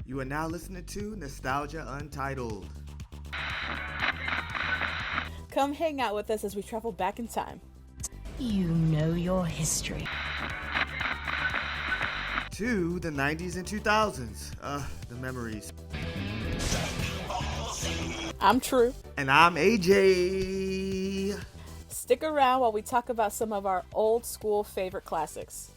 You are now listening to Nostalgia Untitled. Come hang out with us as we travel back in time. You know your history. To the 90s and 2000s. The memories. I'm True. And I'm AJ. Stick around while we talk about some of our old school favorite classics.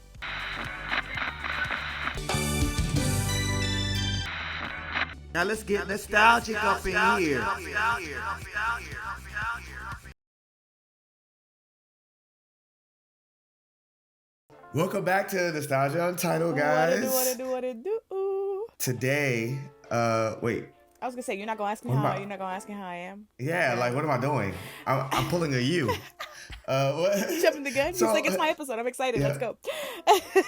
Now let's get nostalgic up in here. Welcome back to Nostalgia Untitled, guys. What it do? Today, wait. I was gonna say, you're not gonna ask me how I am. Yeah, like what am I doing? I'm pulling a U. What? Jumping the gun. He's like, it's my episode. I'm excited. Yeah. Let's go.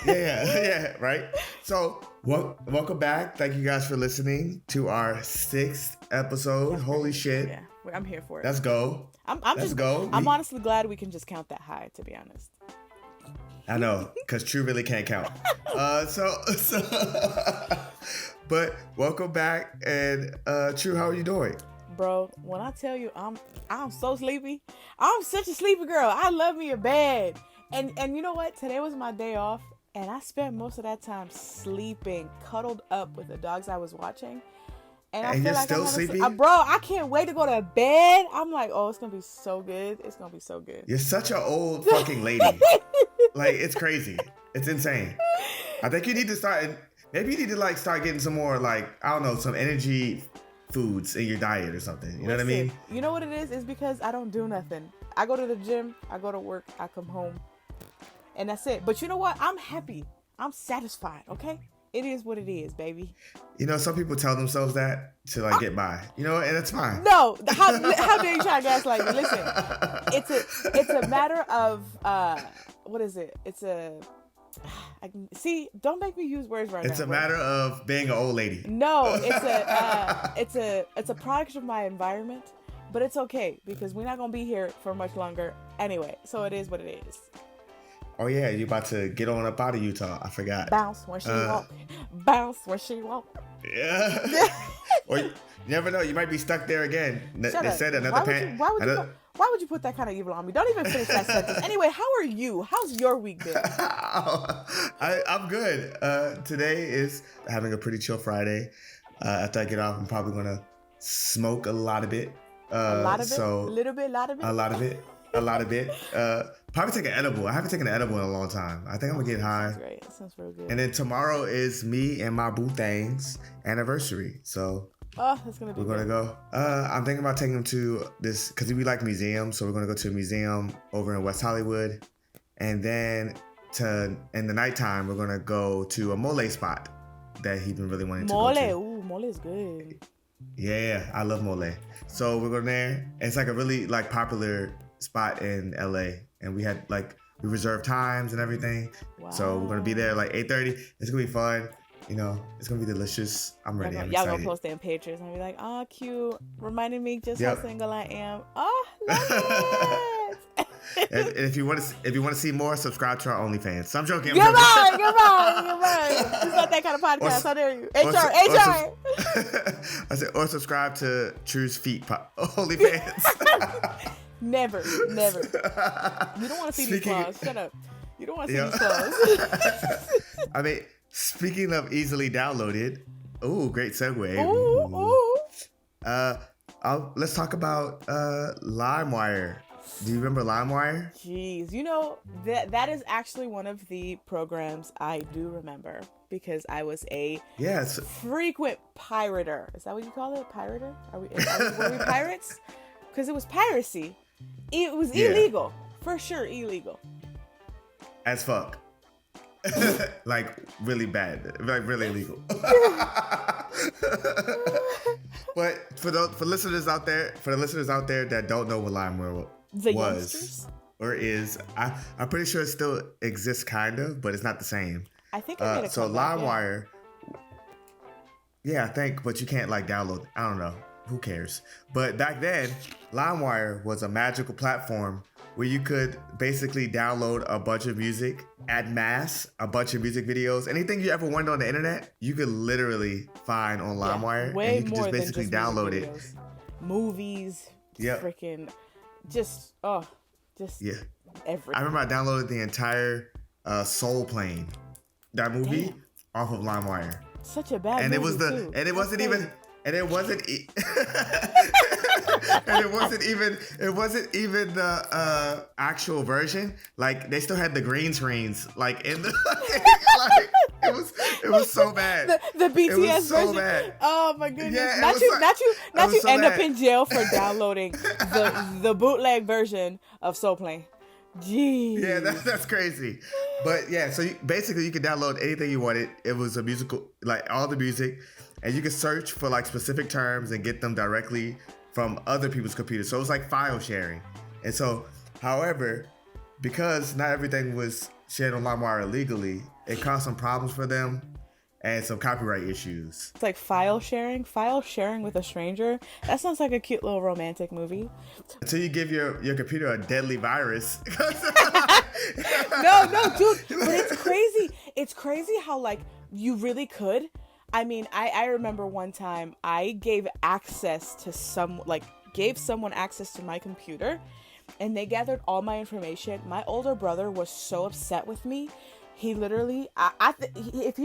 yeah, right. So, welcome back. Thank you guys for listening to our 6th episode. Holy shit! Yeah, I'm here for it. Let's go. I'm honestly glad we can just count that high, to be honest. I know, because True really can't count. But welcome back, and True, how are you doing? Bro, when I tell you I'm so sleepy, I'm such a sleepy girl. I love me a bed. And you know what? Today was my day off, and I spent most of that time sleeping, cuddled up with the dogs I was watching. And I feel you're like still sleepy? Bro, I can't wait to go to bed. I'm like, oh, it's gonna be so good. It's gonna be so good. You're such an old fucking lady. Like, it's crazy. It's insane. I think you need to start, maybe you need to like start getting some more, like, I don't know, some energy foods in your diet or something. You know what I mean? You know what it is? It's because I don't do nothing. I go to the gym, I go to work, I come home, and that's it. But you know what? I'm happy. I'm satisfied, okay? It is what it is, baby. You know, some people tell themselves that to like get by. You know, and it's fine. No, how dare you try to gaslight me? Listen, it's a matter of what is it? Don't make me use words right now. It's a matter of being an old lady. No, it's a product of my environment, but it's okay because we're not gonna be here for much longer anyway. So it is what it is. Oh yeah, you about to get on up out of Utah. I forgot. Bounce when she walk. Bounce when she walk. Yeah. Or you never know. You might be stuck there again. They said another Why would you put that kind of evil on me? Don't even finish that sentence. Anyway, how are you? How's your week been? I'm good. Today is having a pretty chill Friday. After I get off, I'm probably gonna smoke a lot of it. A lot of it? So a little bit? A lot of it. Probably take an edible. I haven't taken an edible in a long time. I think I'm gonna get high. That's great. That sounds real good. And then tomorrow is me and my boo thing's anniversary. So that's gonna be we're gonna go. I'm thinking about taking them to this because we like museums. So we're gonna go to a museum over in West Hollywood, and then in the nighttime we're gonna go to a mole spot that he's been really wanting to go to. Ooh, mole is good. Yeah, I love mole. So we're going there. It's like a really like popular spot in LA, and we reserved times and everything. Wow. So we're gonna be there like 8:30. It's gonna be fun. You know, it's gonna be delicious. I'm ready. I'm excited. Y'all gonna post it in pictures and be like, "Oh, cute," reminding me just how single I am. Oh, love it. and if you want to see more, subscribe to our OnlyFans. So I'm joking. Goodbye. It's not that kind of podcast. How dare you? HR. I said, or subscribe to True's Feet OnlyFans. Never. You don't want to see these claws. Shut up. You don't want to see these claws. I mean, speaking of easily downloaded, great segue. Let's talk about Limewire. Do you remember Limewire? Jeez, you know that is actually one of the programs I do remember because I was a frequent pirater. Is that what you call it? Pirater? Were we pirates? Because it was piracy. It was illegal. For sure, illegal. As fuck. Like really bad. Like really illegal. But for the listeners out there that don't know what Limewire was or is, I'm pretty sure it still exists kind of, but it's not the same. I think I made a so Limewire, I think, but you can't like download. I don't know. Who cares? But back then, Limewire was a magical platform where you could basically download a bunch of music en masse, a bunch of music videos, anything you ever wanted on the internet, you could literally find on Limewire, way and you could more just basically than just download music it. videos. Movies, freaking, just everything. I remember I downloaded the entire Soul Plane, that movie, off of Limewire. Such a bad and movie, it was the too. and it wasn't even and it wasn't it wasn't even the actual version. Like they still had the green screens like in the like it was so bad. The BTS it was so version. Bad. Oh my goodness! Yeah, not you so end bad. up in jail for downloading the bootleg version of Soul Plane. Jeez. Yeah, that's crazy. But yeah, so basically you could download anything you wanted. It was a musical, like all the music, and you could search for like specific terms and get them directly from other people's computers. So it was like file sharing. And so, however, because not everything was shared on LimeWire illegally, it caused some problems for them and some copyright issues. It's like file sharing with a stranger. That sounds like a cute little romantic movie. Until you give your computer a deadly virus. No, dude. But it's crazy. It's crazy how like you really could. I mean, I remember one time I gave someone access to my computer, and they gathered all my information. My older brother was so upset with me. He literally, if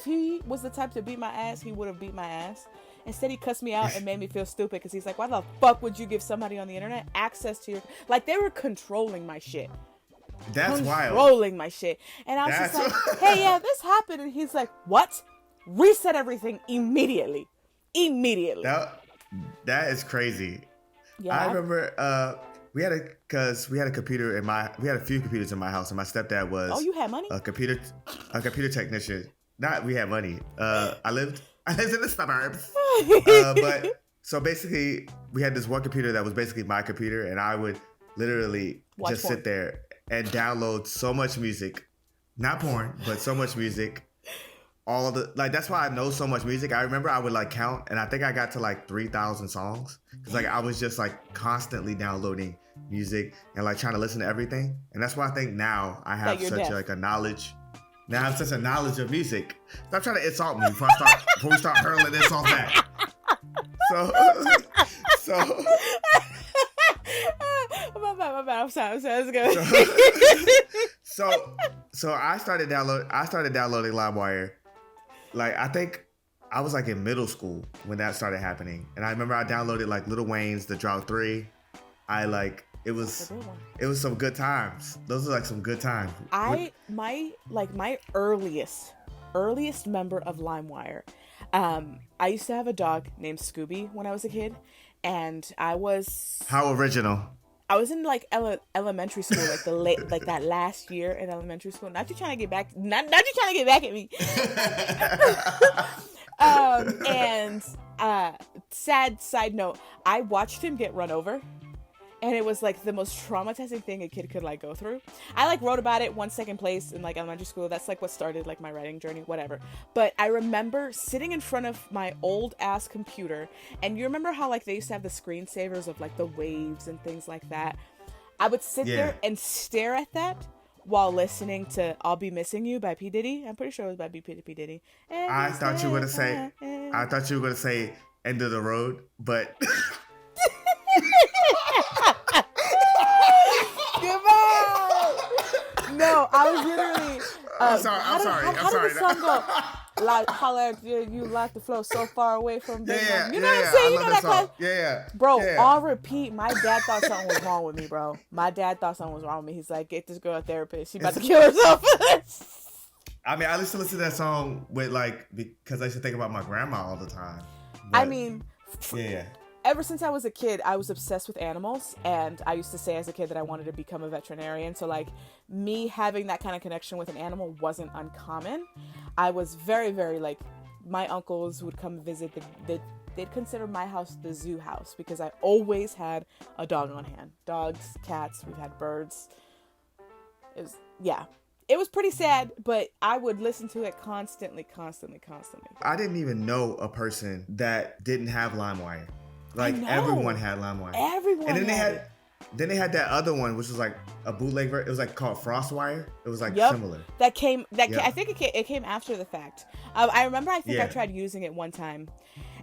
he was the type to beat my ass, he would have beat my ass. Instead, he cussed me out and made me feel stupid because he's like, why the fuck would you give somebody on the internet access to your... Like, they were controlling my shit. That's wild. Controlling my shit. And I was just like, hey, yeah, this happened. And he's like, what? Reset everything immediately. That is crazy. Yeah. I remember... We had a computer we had a few computers in my house, and my stepdad was... Oh, you had money? A computer technician. We had money. I lived in the suburbs. But so basically, we had this one computer that was basically my computer, and I would literally sit there and download so much music, not porn, but so much music. That's why I know so much music. I remember I would like count, and I think I got to like 3,000 songs because like I was just like constantly downloading music and like trying to listen to everything. And that's why I think now I have such like a knowledge. Now I have such a knowledge of music. Stop trying to insult me before we start hurling insults back. So my bad. I'm sorry. Let's go. So I started downloading LimeWire. Like I think I was like in middle school when that started happening, and I remember I downloaded like Lil Wayne's The Drought 3. It was some good times. Those are like some good times. My earliest member of LimeWire. I used to have a dog named Scooby when I was a kid, and I was... How original. I was in like elementary school, like that last year in elementary school. Not you trying to get back at me. And sad side note, I watched him get run over, and it was like the most traumatizing thing a kid could like go through. I like wrote about it, won second place in like elementary school. That's like what started like my writing journey, whatever. But I remember sitting in front of my old ass computer, and you remember how like they used to have the screensavers of like the waves and things like that. I would sit there and stare at that while listening to "I'll Be Missing You" by P. Diddy. I'm pretty sure it was by P. Diddy. I thought you were gonna say "End of the Road," but. No, I was literally. I'm sorry. How did the song go? Like, holla, you like the flow so far away from Big Mom. You know what I'm saying? You know that class? Yeah. Bro, on repeat, my dad thought something was wrong with me, bro. He's like, get this girl a therapist. She about to kill herself. I mean, I used to listen to that song because I used to think about my grandma all the time. But, I mean, ever since I was a kid, I was obsessed with animals, and I used to say as a kid that I wanted to become a veterinarian. So like me having that kind of connection with an animal wasn't uncommon. I was very, very like, my uncles would come visit. They'd consider my house the zoo house because I always had a dog on hand. Dogs, cats, we've had birds. It was pretty sad, but I would listen to it constantly. I didn't even know a person that didn't have LimeWire. Like everyone had LimeWire. Everyone. And then then they had that other one, which was like a bootleg version. It was like called Frostwire. It was like similar. I think it came after the fact. I remember. I think I tried using it one time,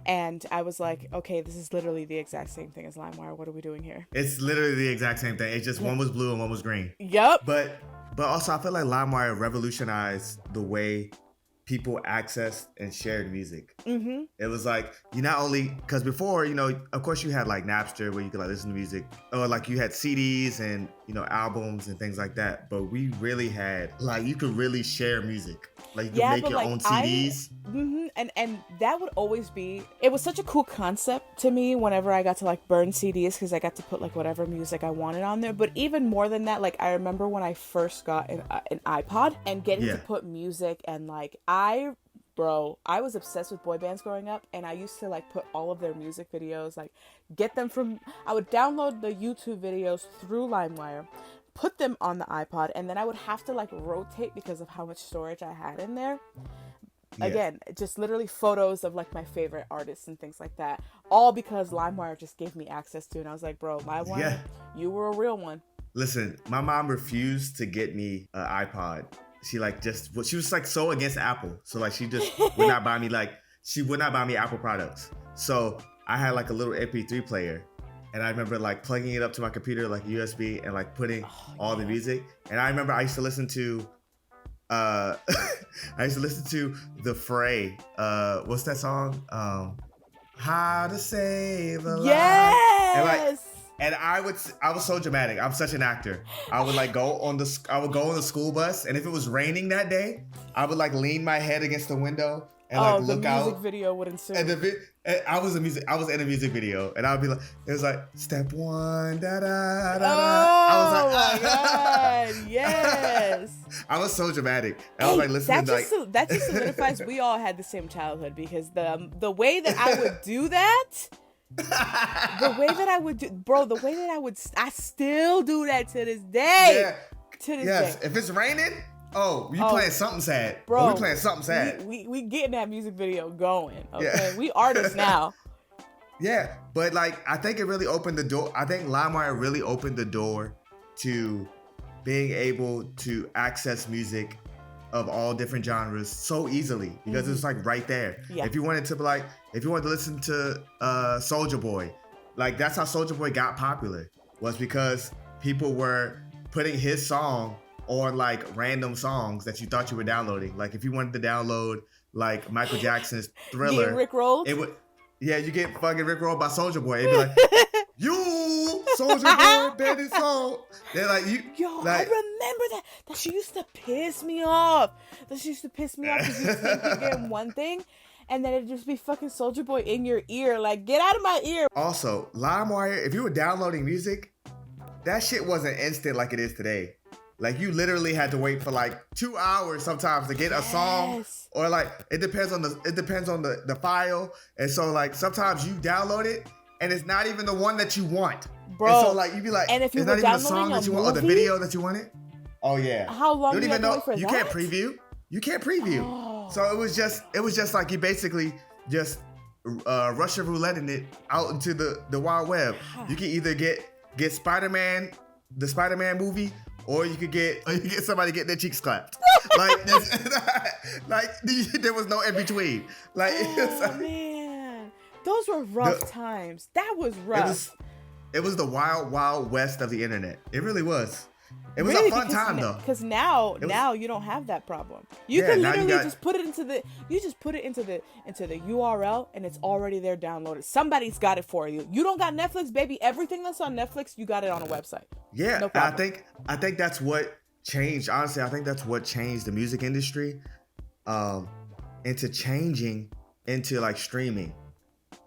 and I was like, okay, this is literally the exact same thing as LimeWire. What are we doing here? It's literally the exact same thing. It's just one was blue and one was green. Yep. But also, I feel like LimeWire revolutionized the way people accessed and shared music. Mm-hmm. It was like, you not only, because before, you know, of course you had like Napster where you could like listen to music, or like you had CDs and, you know, albums and things like that. But we really had, like, you could really share music. Like you could make your own CDs. And that would always be, it was such a cool concept to me whenever I got to like burn CDs, because I got to put like whatever music I wanted on there. But even more than that, like I remember when I first got an iPod and getting to put music, and like I was obsessed with boy bands growing up, and I used to like put all of their music videos, like get them I would download the YouTube videos through LimeWire, put them on the iPod, and then I would have to like rotate because of how much storage I had in there. Yeah. Again, just literally photos of like my favorite artists and things like that, all because LimeWire just gave me access to, and I was like, bro, LimeWire, you were a real one. Listen, my mom refused to get me an iPod. She was like so against Apple, so like she just would not buy me Apple products. So I had like a little MP3 player, and I remember like plugging it up to my computer like USB and like putting all the music. And I remember I used to listen to The Fray. What's that song? How to Save a Life. Yes. And I was so dramatic. I'm such an actor. I would go on the school bus, and if it was raining that day, I would like lean my head against the window and like look out. The music video would ensue. And I was in a music video, and I would be like, it was like step one, da da da da. I was like, my god, yes. I was so dramatic. I was like listening that just solidifies we all had the same childhood, because the way that I would do that. The way that I still do that to this day. Yeah. To this day. If it's raining, playing something sad. Bro, we playing something sad. We getting that music video going. Okay. Yeah. We artists now. Yeah. But like I think it really opened the door. I think LimeWire really opened the door to being able to access music of all different genres so easily, because it's like right there. Yeah. If you wanted to listen to Soulja Boy, like that's how Soulja Boy got popular, was because people were putting his song on like random songs that you thought you were downloading. Like if you wanted to download like Michael Jackson's Thriller, Rickrolled. You get fucking Rickrolled by Soulja Boy. It'd be like, you Soulja Boy, Betty Soul. They're like, I remember that. That she used to piss me off. Because you think you're getting one thing, and then it'd just be fucking Soulja Boy in your ear. Like, get out of my ear. Also, LimeWire, if you were downloading music, that shit wasn't instant like it is today. Like, you literally had to wait for like 2 hours sometimes to get a song, or like it depends on the file. And so like sometimes you download it and it's not even the one that you want. Bro. And so like you'd be like, and if you it's were not even the song that you want or the video that you wanted. Oh yeah. How long you do you have to wait for you that? You can't preview. Oh. So it was just like you basically just Russian rouletting it out into the wild web. You can either get Spider-Man, the Spider-Man movie, or you could get somebody getting their cheeks clapped. There was no in between. Like, man, those were rough times. That was rough. It was the wild, wild west of the internet. It really was. It was a fun time though. Because now you don't have that problem. You can literally just put it into the URL and it's already there downloaded. Somebody's got it for you. You don't got Netflix, baby. Everything that's on Netflix, you got it on a website. Yeah, no problem. I think that's what changed. Honestly, I think that's what changed the music industry into changing into like streaming.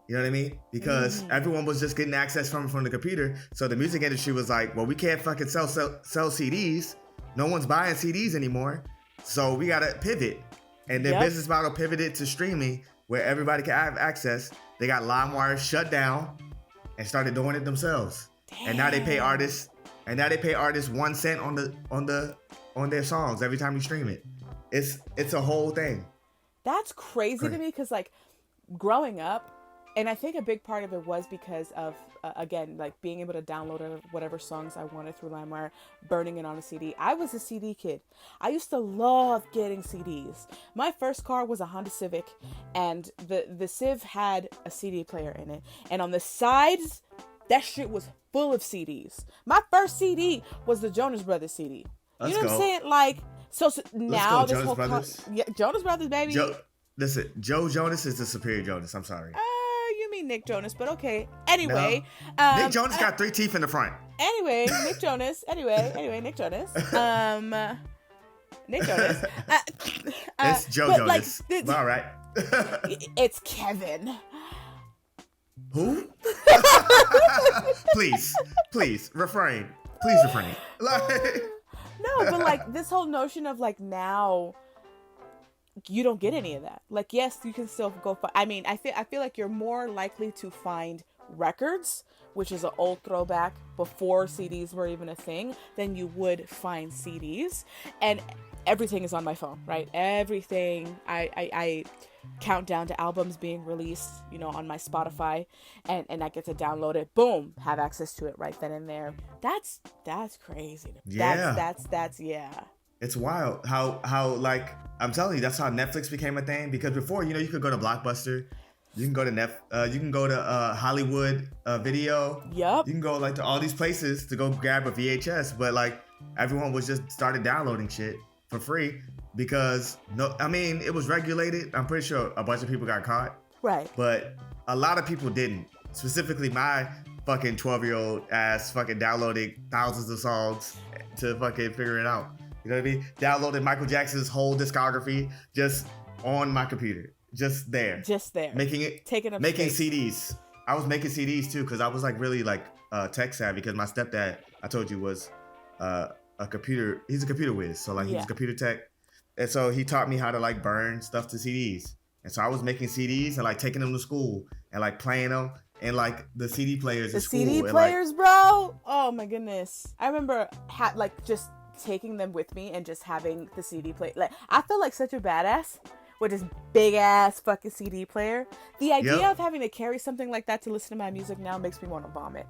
You know what I mean? Because everyone was just getting access from the computer. So the music industry was like, well, we can't fucking sell CDs. No one's buying CDs anymore. So we got to pivot. And their business model pivoted to streaming, where everybody can have access. They got LimeWire shut down and started doing it themselves. Damn. And now they pay artists 1 cent on their songs every time you stream it. It's a whole thing. That's crazy to me, because like growing up, And I think a big part of it was because of, again, like being able to download whatever songs I wanted through LimeWire, burning it on a CD. I was a CD kid. I used to love getting CDs. My first car was a Honda Civic, and the Civ had a CD player in it. And on the sides, that shit was full of CDs. My first CD was the Jonas Brothers CD. You know what I'm saying? Like, so now this whole Jonas Brothers, baby. Listen, Joe Jonas is the superior Jonas. I'm sorry. You mean Nick Jonas, but okay. Anyway, no. Nick Jonas got 3 teeth in the front. Anyway, Nick Jonas. Nick Jonas. Nick Jonas. It's Joe Jonas. Like, all right. It's Kevin. Who? Please refrain. Like, no, but like this whole notion of like now. You don't get any of that. Like, yes, you can still go find. I mean, I feel like you're more likely to find records, which is an old throwback before CDs were even a thing, than you would find CDs. And everything is on my phone, right? Everything. I count down to albums being released, you know, on my Spotify, and I get to download it. Boom, have access to it right then and there. That's crazy. Yeah. That's yeah. It's wild how like I'm telling you, that's how Netflix became a thing. Because before, you know, you could go to Blockbuster, you can go to Hollywood Video. Yep. You can go like to all these places to go grab a VHS, but like everyone was just started downloading shit for free because it was regulated. I'm pretty sure a bunch of people got caught. Right. But a lot of people didn't. Specifically my fucking 12-year-old ass fucking downloading thousands of songs to fucking figure it out. You know what I mean? Downloaded Michael Jackson's whole discography just on my computer. Just there. Making space. CDs. I was making CDs too because I was like really like tech savvy because my stepdad, I told you, was he's a computer whiz. So like he was computer tech. And so he taught me how to like burn stuff to CDs. And so I was making CDs and like taking them to school and like playing them and like the CD players in school. The CD players, bro? Oh my goodness. I remember just taking them with me and just having the CD player. Like, I feel like such a badass with this big ass fucking CD player. The idea of having to carry something like that to listen to my music now makes me want to vomit.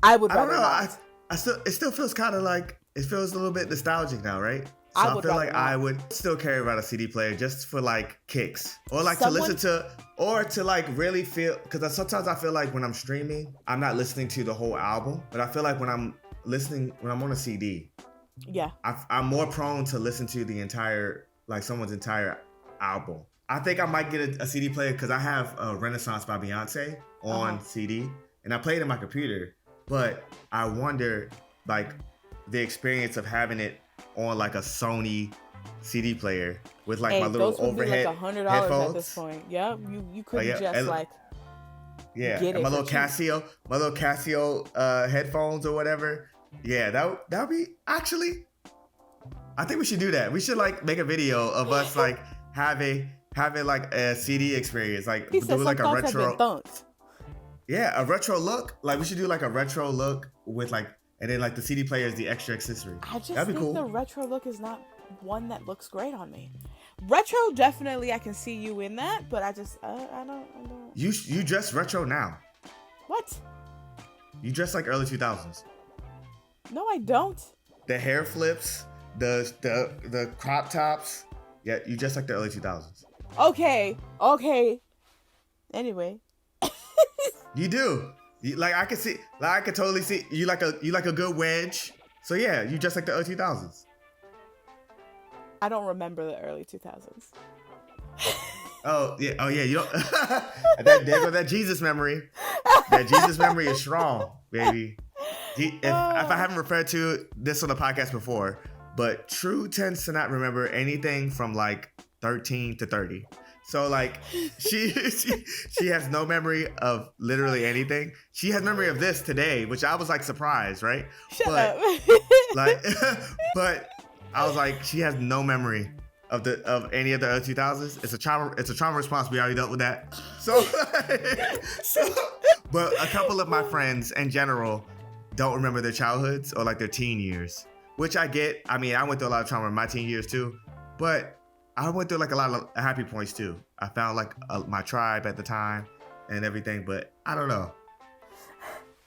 I would rather not. It still feels kind of like, it feels a little bit nostalgic now, right? So I feel like I would still carry around a CD player just for like kicks or like to listen to, or to like really feel, because sometimes I feel like when I'm streaming, I'm not listening to the whole album, but I feel like when I'm on a CD, I'm more prone to listen to the entire, like someone's entire album. I think I might get a CD player because I have Renaissance by Beyonce on CD and I play it in my computer, but I wonder like the experience of having it on like a Sony CD player with like my little overhead like $100 headphones. At this point. Yeah, you couldn't get and it. my little Casio headphones or whatever. Yeah, that would be actually. I think we should do that. We should like make a video of us like having like a CD experience, like do like a retro. Yeah, a retro look. Like we should do like a retro look with like, and then like the CD player is the extra accessory. I just think cool. The retro look is not one that looks great on me. Retro, definitely, I can see you in that, but I don't. You dress retro now. What? You dress like early 2000s. No, I don't. The hair flips, the crop tops. Yeah, you dress like the early 2000s. Okay. Anyway. You do. Like I could totally see you like a good wedge. So yeah, you dress like the early 2000s. I don't remember the early 2000s. Oh yeah. You don't. There goes that Jesus memory. That Jesus memory is strong, baby. If I haven't referred to this on the podcast before, but True tends to not remember anything from like 13 to 30. So like she has no memory of literally anything. She has memory of this today, which I was like surprised, right? Shut up. But I was like, she has no memory of any of the early 2000s. It's a trauma response. We already dealt with that. So but a couple of my friends in general don't remember their childhoods or like their teen years, which I get. I mean, I went through a lot of trauma in my teen years too, but I went through like a lot of happy points too. I found like my tribe at the time, and everything, but I don't know.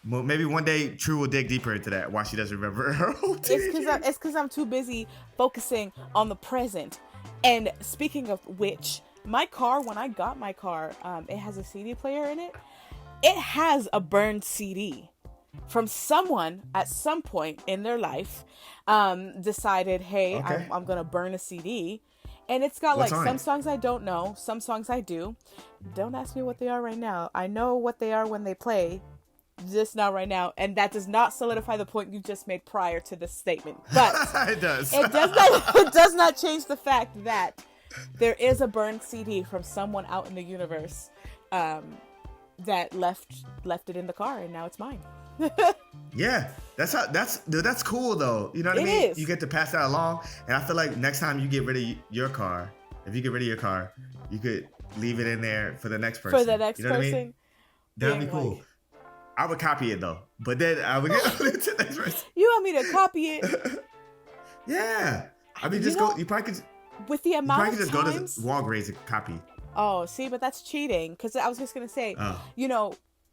Well, maybe one day True will dig deeper into that. Why she doesn't remember her old teenage years. It's because I'm too busy focusing on the present. And speaking of which, my car, when I got my car, it has a CD player in it. It has a burned CD from someone at some point in their life decided, hey, okay, I'm going to burn a CD. And it's got like some songs I don't know, some songs I do. Don't ask me what they are right now. I know what they are when they play, just not right now. And that does not solidify the point you just made prior to this statement. But it does. It does not change the fact that there is a burned CD from someone out in the universe that left it in the car, and now it's mine. Yeah, that's cool though. You know what I mean? You get to pass that along, and I feel like next time you get rid of your car, if you get rid of your car, you could leave it in there for the next person. For the next person, I mean? That'd be cool. Like, I would copy it though, but then I would get it to the next person. You want me to copy it? Yeah, I mean, just go. You probably could. With the amount of times, go to Walgreens and copy. Oh, see, but that's cheating. Because I was just gonna say,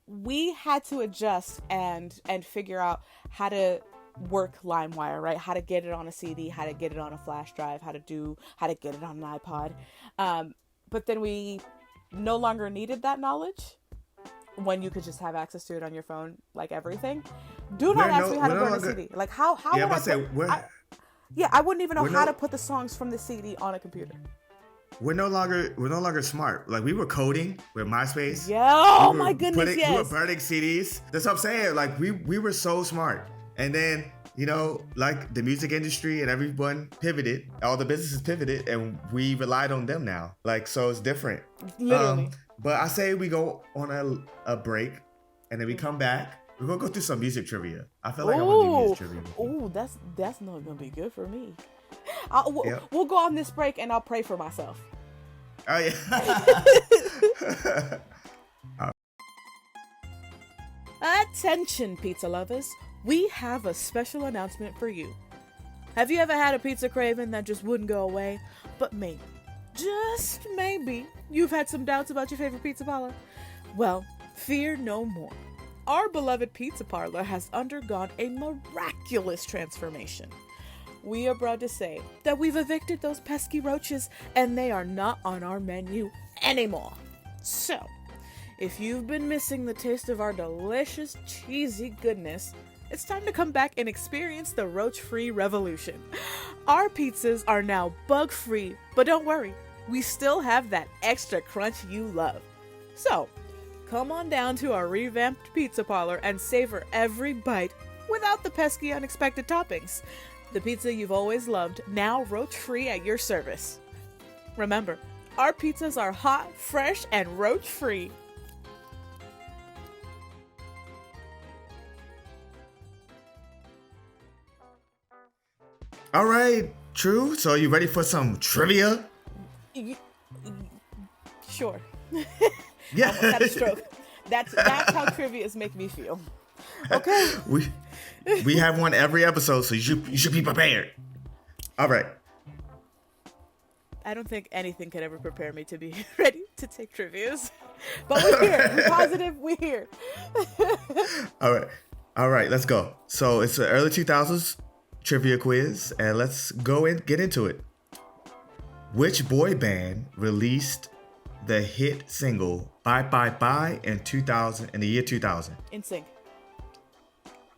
we had to adjust and figure out how to work LimeWire, right? How to get it on a CD, how to get it on a flash drive, how to get it on an iPod. But then we no longer needed that knowledge when you could just have access to it on your phone, like everything. Do not ask me how to burn a CD. Like how yeah, would I wouldn't even know how to put the songs from the CD on a computer. We're no longer smart. Like we were coding with MySpace. Yeah. Oh my goodness. Yes. We were burning CDs. That's what I'm saying. Like we were so smart. And then, like the music industry and everyone pivoted. All the businesses pivoted, and we relied on them now. Like, so it's different. Literally. But I say we go on a break, and then we come back. We're gonna go through some music trivia. I feel like I want to do music trivia. Ooh, that's not gonna be good for me. We'll go on this break, and I'll pray for myself. Oh yeah. Attention, pizza lovers. We have a special announcement for you. Have you ever had a pizza craving that just wouldn't go away? But maybe, just maybe, you've had some doubts about your favorite pizza parlor? Well, fear no more. Our beloved pizza parlor has undergone a miraculous transformation. We are proud to say that we've evicted those pesky roaches, and they are not on our menu anymore. So, if you've been missing the taste of our delicious, cheesy goodness, it's time to come back and experience the roach-free revolution. Our pizzas are now bug-free, but don't worry, we still have that extra crunch you love. So, come on down to our revamped pizza parlor and savor every bite without the pesky unexpected toppings. The pizza you've always loved, now roach-free at your service. Remember, our pizzas are hot, fresh, and roach-free. All right, True. So, are you ready for some trivia? Sure. Yeah. Almost had a stroke. That's how trivias make me feel. Okay. We have one every episode, so you should be prepared. All right. I don't think anything could ever prepare me to be ready to take trivias. But we're here. We're positive. We're here. All right. Let's go. So it's the early 2000s trivia quiz, and let's go and get into it. Which boy band released the hit single "Bye Bye Bye" in the year 2000? NSYNC.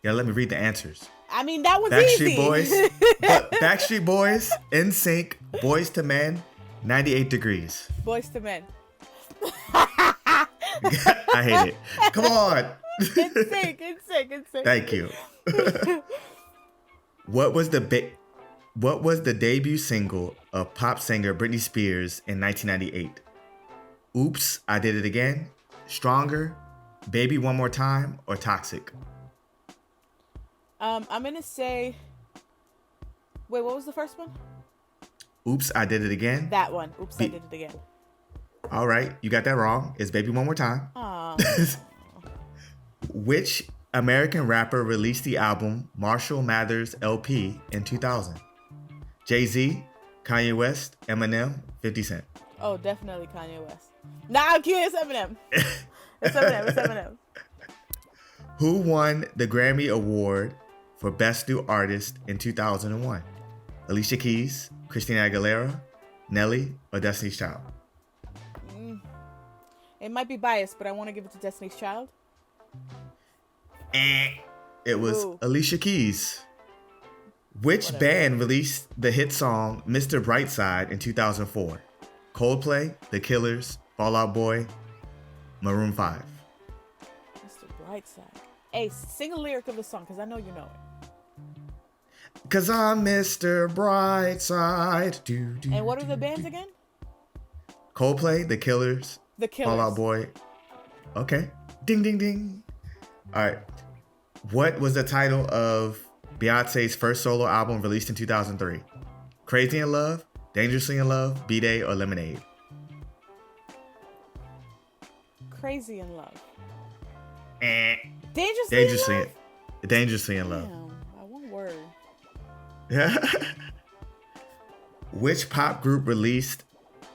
Yeah, let me read the answers. I mean, that was Backstreet easy. Boys, Backstreet Boys, NSYNC, Boys to Men, 98 Degrees. Boys to Men. I hate it. Come on. NSYNC. Thank you. What was the debut single of pop singer Britney Spears in 1998? Oops, I Did It Again, Stronger, Baby One More Time, or Toxic? I'm gonna say. Wait, what was the first one? Oops, I Did It Again. That one. Oops, I Did It Again. All right, you got that wrong. It's Baby One More Time. Aww. Which American rapper released the album Marshall Mathers LP in 2000? Jay-Z, Kanye West, Eminem, 50 Cent. Oh, definitely Kanye West. Nah, I'm kidding. It's Eminem. It's Eminem. It's Eminem. Who won the Grammy Award for Best New Artist in 2001? Alicia Keys, Christina Aguilera, Nelly, or Destiny's Child? It might be biased, but I want to give it to Destiny's Child. It was Alicia Keys. Which band released the hit song Mr. Brightside in 2004? Coldplay, The Killers, Fall Out Boy, Maroon 5. Mr. Brightside. Hey, sing a lyric of the song, because I know you know it. Cause I'm Mr. Brightside. And what are the bands again? Coldplay, The Killers, Fall Out Boy. Okay. Ding, ding, ding. All right. What was the title of Beyonce's first solo album released in 2003? Crazy in Love, Dangerously in Love, B-Day, or Lemonade? Crazy in Love. Dangerously in Love. Damn, one word. Yeah. Which pop group released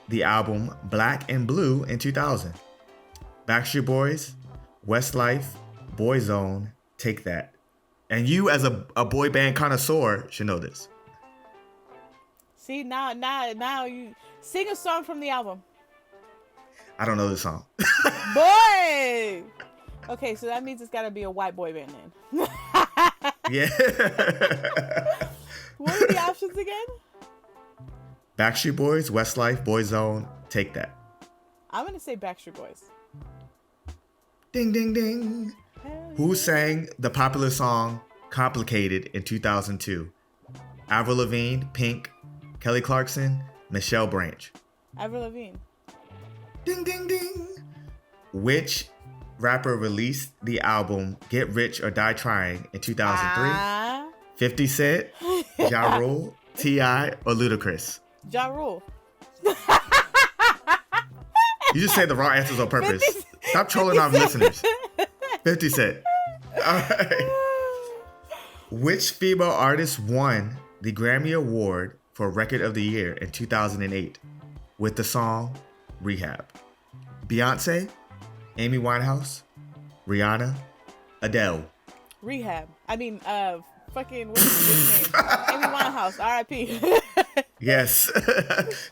the album Black and Blue in 2000? Backstreet Boys, Westlife, Boyzone, Take That. And you, as a boy band connoisseur, should know this. See, now you sing a song from the album. I don't know the song. Boy! Okay, so that means it's got to be a white boy band then. Yeah. What are the options again? Backstreet Boys, Westlife, Boyzone, Take That. I'm going to say Backstreet Boys. Ding, ding, ding. Who sang the popular song Complicated in 2002? Avril Lavigne, Pink, Kelly Clarkson, Michelle Branch. Avril Lavigne. Ding, ding, ding. Which rapper released the album Get Rich or Die Trying in 2003? 50 Cent, Ja Rule, T.I., or Ludacris? Ja Rule. You just said the wrong answers on purpose. Stop trolling our listeners. 50 Cent. All right. Which female artist won the Grammy Award for Record of the Year in 2008 with the song Rehab? Beyonce, Amy Winehouse, Rihanna, Adele. Rehab. I mean, fucking, what's his name? Amy Winehouse, R.I.P. Yes.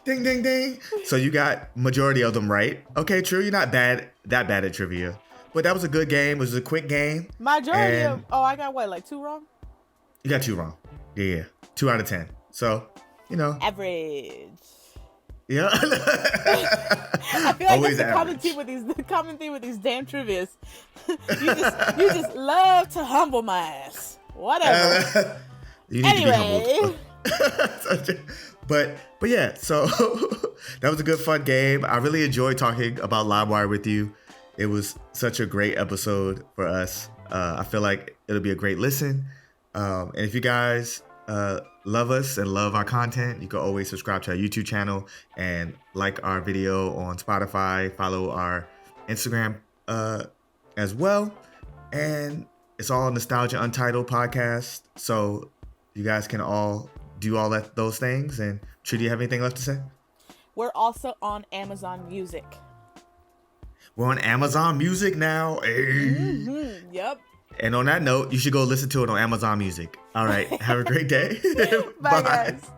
Ding, ding, ding. So you got majority of them right. Okay, true. You're not that bad at trivia. But that was a good game. It was a quick game. Majority of... Oh, I got what, like 2 wrong? You got 2 wrong. Yeah. 2 out of 10. So, you know. Average. Yeah. I feel like Always that's the common theme with these damn trivias. you just love to humble my ass. Whatever. You need to be humbled. But yeah, so that was a good fun game. I really enjoyed talking about Limewire with you. It was such a great episode for us. I feel like it'll be a great listen. And if you guys love us and love our content, you can always subscribe to our YouTube channel and like our video on Spotify, follow our Instagram as well. And it's all Nostalgia Untitled podcast. So you guys can all do all those things. And Trudy, you have anything left to say? We're also on Amazon Music. We're on Amazon Music now. Hey. Mm-hmm. Yep. And on that note, you should go listen to it on Amazon Music. All right. Have a great day. Bye, guys.